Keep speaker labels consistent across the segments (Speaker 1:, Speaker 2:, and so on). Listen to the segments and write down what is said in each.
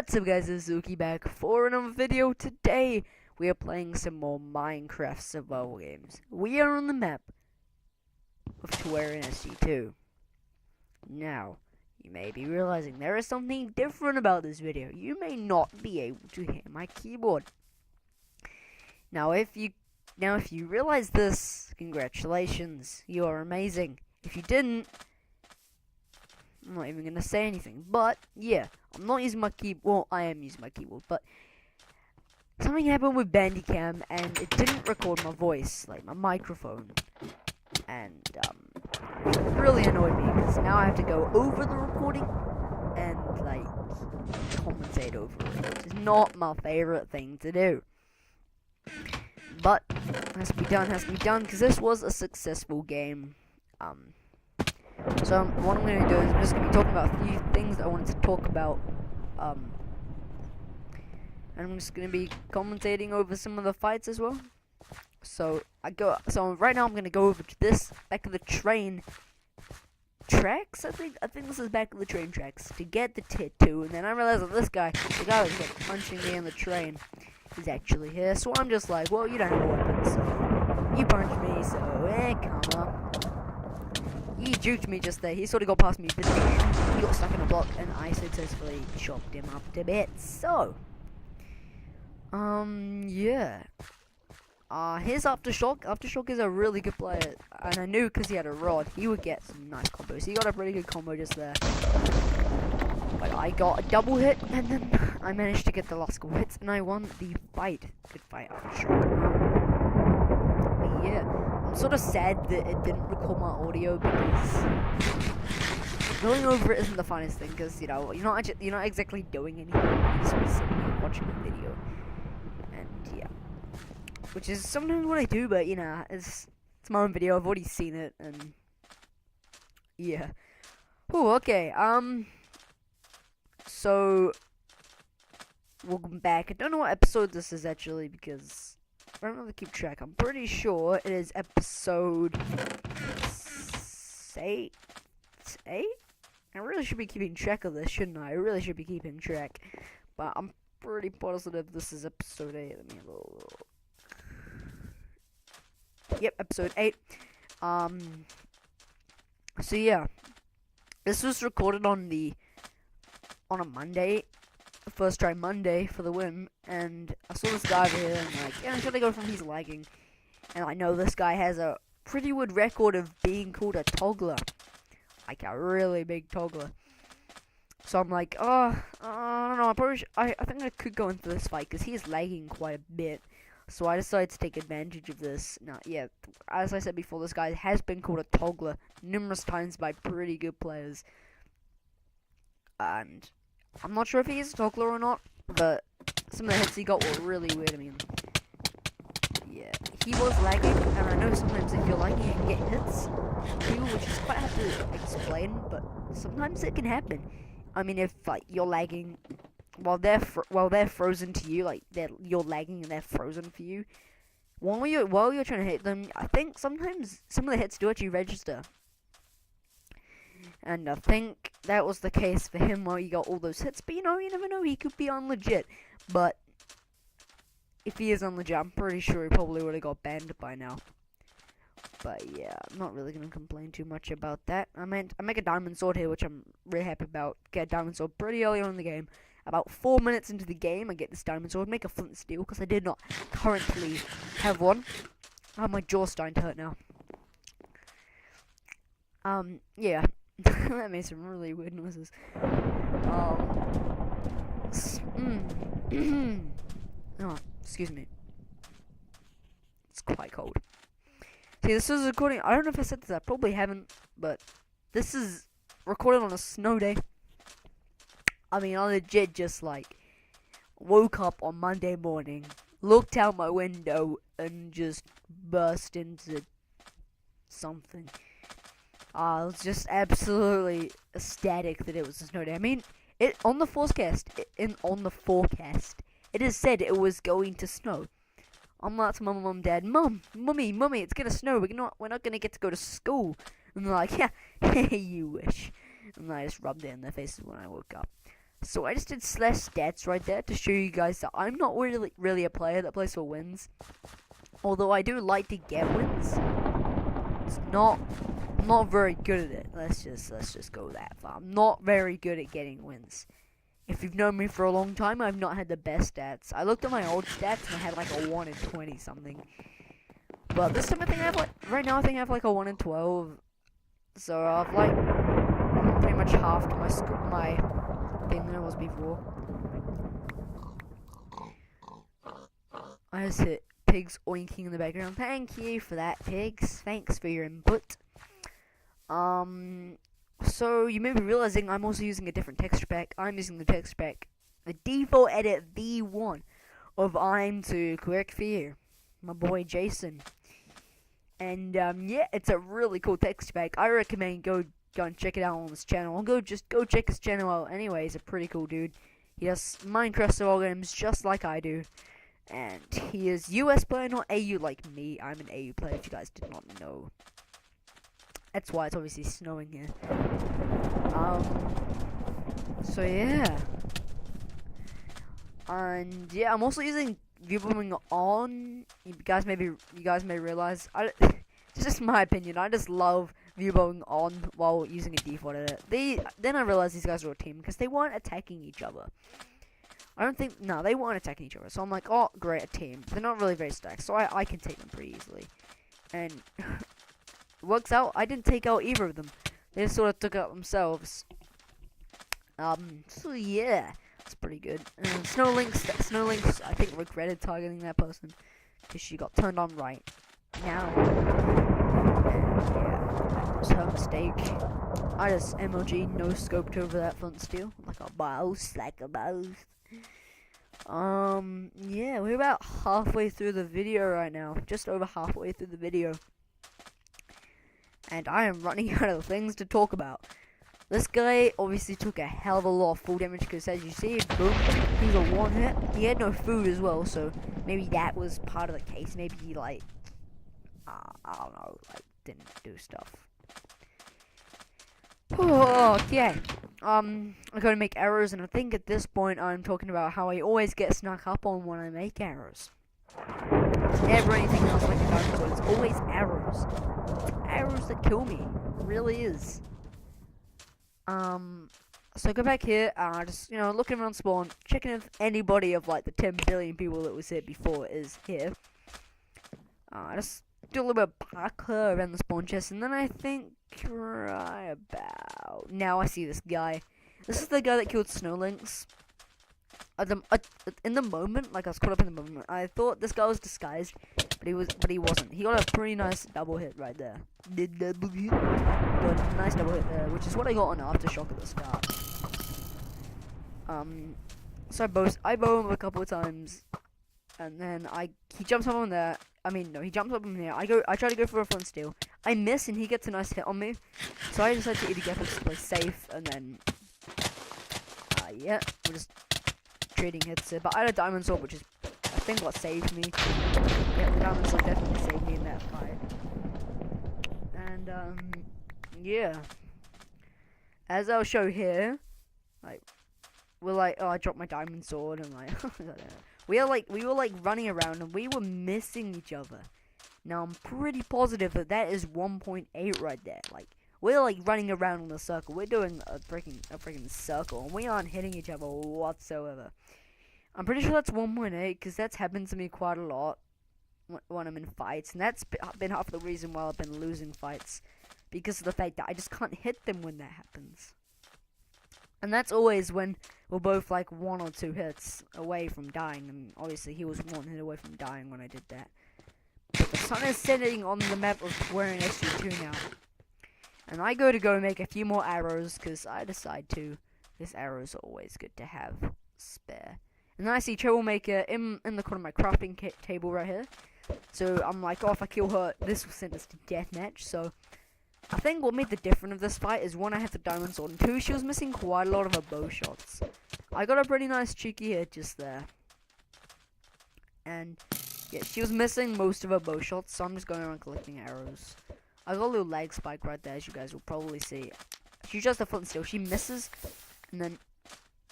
Speaker 1: What's up guys, it's Zuki back for another video. Today we are playing some more Minecraft survival games. We are on the map of Terraria SG2. Now, you may be realizing there is something different about this video. You may not be able to hear my keyboard. Now if you realize this, congratulations, you are amazing. If you didn't, I'm not even going to say anything, but yeah, I'm not using my keyboard. Well, I am using my keyboard, but something happened with Bandicam and it didn't record my voice, like my microphone, and it really annoyed me because now I have to go over the recording and like compensate over it, which is not my favorite thing to do. But has to be done because this was a successful game. So what I'm going to do is I'm just going to be talking about a few things that I wanted to talk about, and I'm just going to be commentating over some of the fights as well. So right now I'm going to go over to this back of the train tracks. I think this is back of the train tracks to get the tattoo, and then I realized that the guy that was like punching me in the train is actually here. So I'm just like, well, you don't have a weapon, so you punched me, so come on. He juked me just there. He sort of got past me, but then he got stuck in a block, and I successfully chopped him up to bits. So, yeah. Here's Aftershock. Aftershock is a really good player, and I knew because he had a rod, he would get some nice combos. He got a pretty good combo just there. But I got a double hit, and then I managed to get the last couple hits, and I won the fight. Good fight, Aftershock. Yeah. I'm sort of sad that it didn't record my audio because going over it isn't the funnest thing, because you know you're not exactly doing anything. You're just sitting here watching the video, and yeah, which is sometimes what I do. But you know, it's my own video. I've already seen it, and yeah. Oh, okay. So welcome back. I don't know what episode this is actually because I don't really keep track. I'm pretty sure it is episode 8? I really should be keeping track of this, shouldn't I? I really should be keeping track. But I'm pretty positive this is episode 8. Let me have a look. Yep, episode 8. So yeah. This was recorded on a Monday. First try Monday for the win, and I saw this guy over here, and like, yeah, should I go from he's lagging? And I know this guy has a pretty good record of being called a toggler, like a really big toggler. So I'm like, I don't know, I think I could go into this fight because he's lagging quite a bit. So I decided to take advantage of this. Now, yeah, as I said before, this guy has been called a toggler numerous times by pretty good players, and I'm not sure if he is a toggler or not, but some of the hits he got were really weird. I mean, yeah, he was lagging, and I know sometimes if you're lagging, you can get hits too, which is quite hard to explain, but sometimes it can happen. I mean, if like you're lagging while they're frozen to you, like you're lagging and they're frozen for you, while you're trying to hit them, I think sometimes some of the hits do actually register. And I think that was the case for him while he got all those hits. But you know, you never know, he could be unlegit. But if he is unlegit, I'm pretty sure he probably would have got banned by now. But yeah, I'm not really going to complain too much about that. I make a diamond sword here, which I'm really happy about. Get a diamond sword pretty early on in the game. About 4 minutes into the game, I get this diamond sword. Make a flint and steel, because I did not currently have one. Oh, my jaw's starting to hurt now. Yeah. That made some really weird noises. Oh, excuse me. It's quite cold. See, this is recording. I don't know if I said this. I probably haven't, but this is recorded on a snow day. I mean, I legit just like woke up on Monday morning, looked out my window, and just burst into something. I was just absolutely ecstatic that it was a snow day. I mean, on the forecast, it is said it was going to snow. I'm like to my mum and dad, Mummy, it's gonna snow. We're not gonna get to go to school. And they're like, yeah, you wish. And I just rubbed it in their faces when I woke up. So I just did slash stats right there to show you guys that I'm not really a player that plays for wins. Although I do like to get wins. It's not I'm not very good at it. Let's just go that far. I'm not very good at getting wins. If you've known me for a long time, I've not had the best stats. I looked at my old stats and I had like a 1 in 20 something. But this time I think I have like, right now I think I have like a 1 in 12. So I've like pretty much halved my thing than it was before. I just hit pigs oinking in the background. Thank you for that, pigs. Thanks for your input. So you may be realizing I'm also using a different texture pack. I'm using the texture pack, the default edit V1 of I'm to Correct Fear, my boy Jason. And yeah, it's a really cool texture pack. I recommend go and check it out on his channel. Go check his channel out anyway. He's a pretty cool dude. He does Minecraft survival games just like I do. And he is US player, not AU like me. I'm an AU player if you guys did not know. That's why it's obviously snowing here. So yeah. And yeah, I'm also using viewing on. You guys may realize it's just my opinion. I just love viewing on while using a default edit. Then I realized these guys were a team because they weren't attacking each other. They weren't attacking each other. So I'm like, oh great, a team. They're not really very stacked, so I can take them pretty easily. And works out. I didn't take out either of them. They just sort of took out themselves. So yeah, that's pretty good. Snow Lynx, I think regretted targeting that person because she got turned on right now. And yeah, that was her mistake. I just MOG no scoped over that front steel like a boss. Yeah, we're about halfway through the video right now. Just over halfway through the video. And I am running out of things to talk about. This guy obviously took a hell of a lot of full damage because, as you see, boom, he was a 1 hit. He had no food as well, so maybe that was part of the case. Maybe he, like, I don't know, like, didn't do stuff. Okay. I gotta make arrows, and I think at this point I'm talking about how I always get snuck up on when I make arrows. It's never anything else like a dinosaur. It's always arrows. It's arrows that kill me. It really is. So I go back here, just, looking around spawn, checking if anybody of, like, the 10 billion people that was here before is here. I just do a little bit of parkour around the spawn chest, and then I think right about now I see this guy. This is the guy that killed Snow Lynx. In the moment, like I was caught up in the moment, I thought this guy was disguised, but he wasn't. He got a pretty nice double hit right there. Got a nice double hit there, which is what I got on Aftershock at the start. So I bow him a couple of times, and then he jumps up on there. He jumps up in there. I try to go for a front steal. I miss, and he gets a nice hit on me. So I decided to either get to play safe, and then yeah, we're just trading hits here. But I had a diamond sword, which is I think what saved me. Yeah, the diamond sword definitely saved me in that fight. And yeah, as I'll show here, like we're like, oh, I dropped my diamond sword, and like we were like running around, and we were missing each other. Now I'm pretty positive that is 1.8 right there. Like we're like running around in a circle. We're doing a freaking circle, and we aren't hitting each other whatsoever. I'm pretty sure that's 1.8 because that's happened to me quite a lot when I'm in fights, and that's been half the reason why I've been losing fights, because of the fact that I just can't hit them when that happens. And that's always when we're both like 1 or 2 hits away from dying, and obviously he was 1 hit away from dying when I did that. But the sun is setting on the map of wearing SG2 now. And I go make a few more arrows, because I decide to. These arrows are always good to have spare. And then I see Troublemaker in the corner of my crafting table right here. So I'm like, oh, if I kill her, this will send us to deathmatch. So I think what made the difference of this fight is 1, I had the diamond sword, and 2, she was missing quite a lot of her bow shots. I got a pretty nice cheeky hit just there. And yeah, she was missing most of her bow shots, so I'm just going around collecting arrows. I got a little lag spike right there, as you guys will probably see. She's just a foot and steel. She misses, and then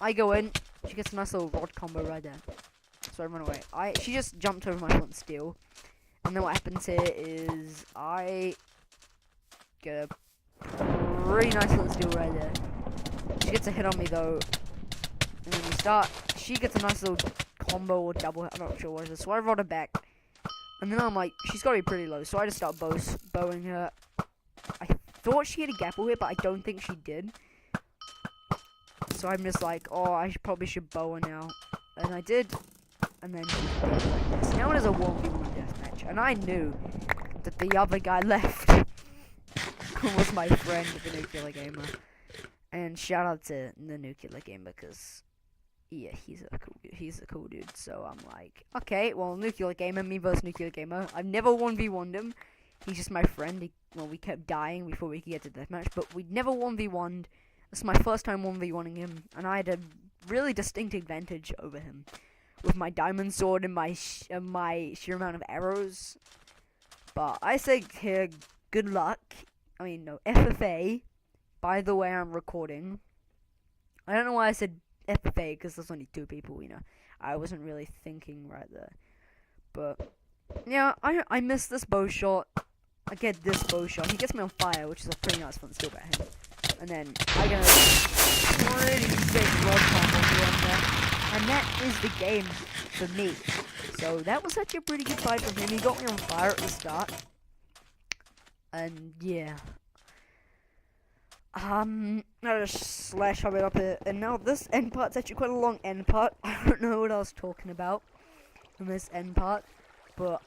Speaker 1: I go in. She gets a nice little rod combo right there. So I run away. She just jumped over my front steel. And then what happens here is I get a pretty nice little steal right there. She gets a hit on me though. And then we start. She gets a nice little combo or double hit. I'm not sure what it is. So I rod her back. And then I'm like, she's got to be pretty low. So I just start bowing her. I thought she had a gapple hit, but I don't think she did. So I'm just like, oh, I probably should bow her now. And I did. And then she did like this. Now it is a 1v1 deathmatch. And I knew that the other guy left was my friend, the Nuclear Gamer. And shout out to the Nuclear Gamer because, yeah, he's a cool dude. So I'm like, okay, well, Nuclear Gamer, me versus Nuclear Gamer. I've never 1v1'd him. He's just my friend. We kept dying before we could get to deathmatch, but we'd never 1v1'd. This is my first time 1v1'ing him, and I had a really distinct advantage over him with my diamond sword and my sheer amount of arrows. But I say here, good luck. I mean, no, FFA. By the way, I'm recording. I don't know why I said FFA, because there's only 2 people, you know. I wasn't really thinking right there. But, yeah, I missed this bow shot. I get this bow shot. He gets me on fire, which is a pretty nice fun skill by him. And then I get a pretty sick rod combo in there. And that is the game for me. So that was actually a pretty good fight from him. He got me on fire at the start. And yeah. I just slash it up here. And now this end part's actually quite a long end part. I don't know what I was talking about in this end part. But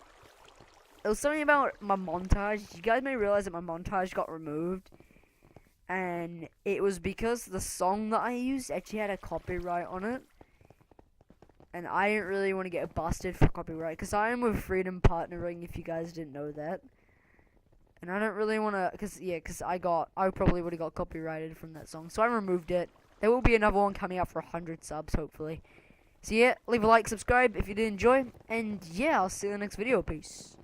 Speaker 1: it was something about my montage. You guys may realize that my montage got removed. And it was because the song that I used actually had a copyright on it. And I didn't really want to get busted for copyright. Because I am with Freedom Partnering, if you guys didn't know that. And I don't really want to, because I probably would have got copyrighted from that song. So I removed it. There will be another one coming up for 100 subs, hopefully. So yeah, leave a like, subscribe if you did enjoy. And yeah, I'll see you in the next video. Peace.